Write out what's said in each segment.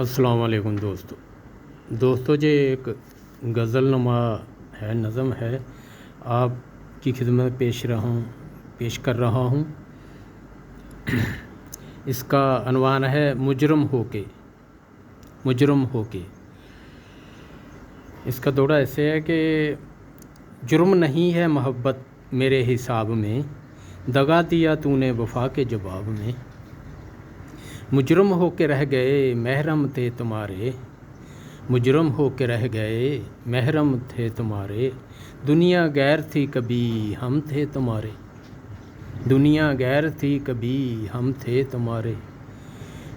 अस्सलाम वालेकुम दोस्तों जी एक गज़ल नुमा है, नज़म है, आपकी खिदमत पेश कर रहा हूँ। इसका अनवान है मुजरम होके। इसका दौड़ा ऐसे है कि जुर्म नहीं है मोहब्बत मेरे हिसाब में, दगा दिया तूने वफ़ा के जवाब में। मुजरम हो के रह गए महरम थे तुम्हारे, मुजरम हो के रह गए महरम थे तुम्हारे। दुनिया गैर थी कभी हम थे तुम्हारे, दुनिया गैर थी कभी हम थे तुम्हारे।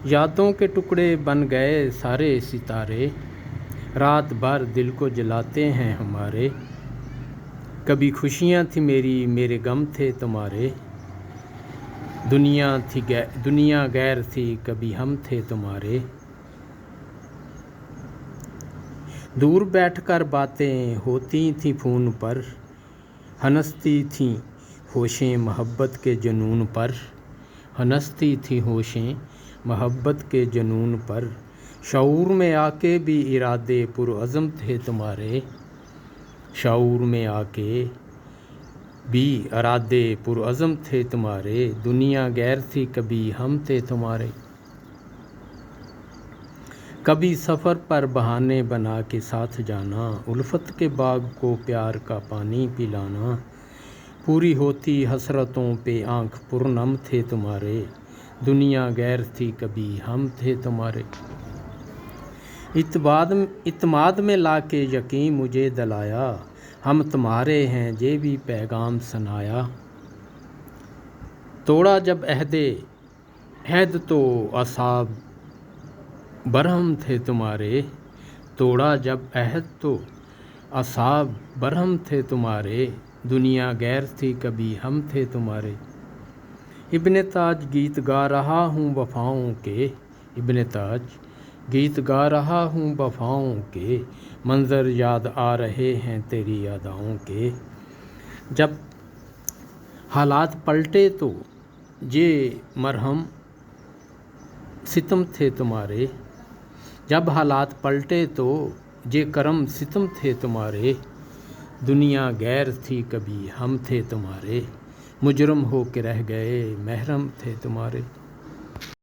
यादों के टुकड़े बन गए सारे सितारे, रात भर दिल को जलाते हैं हमारे। कभी खुशियाँ थी मेरी मेरे गम थे तुम्हारे, दुनिया गैर थी कभी हम थे तुम्हारे। दूर बैठकर बातें होती थी फ़ोन पर, हंसती थी होशें मोहब्बत के जुनून पर, हंसती थी होशें मोहब्बत के जुनून पर। शऊर में आके भी इरादे पुरअज़म थे तुम्हारे, शऊर में आके भी इरादे पुरअज़म थे तुम्हारे। दुनिया गैर थी कभी हम थे तुम्हारे। कभी सफ़र पर बहाने बना के साथ जाना, उल्फत के बाग को प्यार का पानी पिलाना। पूरी होती हसरतों पे आँख पुरनम थे तुम्हारे, दुनिया गैर थी कभी हम थे तुम्हारे। इत्माद में लाके यकीन मुझे दिलाया, हम तुम्हारे हैं ये भी पैगाम सुनाया। तोड़ा जब अहद तो असाब बरहम थे तुम्हारे, तोड़ा जब अहद तो असाब बरहम थे तुम्हारे। दुनिया गैर थी कभी हम थे तुम्हारे। इब्ने ताज गीत गा रहा हूँ वफ़ाओं के, इब्ने ताज गीत गा रहा हूँ वफ़ाओं के। मंज़र याद आ रहे हैं तेरी अदाओं के। जब हालात पलटे तो ये मरहम सितम थे तुम्हारे, जब हालात पलटे तो ये करम सितम थे तुम्हारे। दुनिया गैर थी कभी हम थे तुम्हारे, मुजरम हो के रह गए महरम थे तुम्हारे।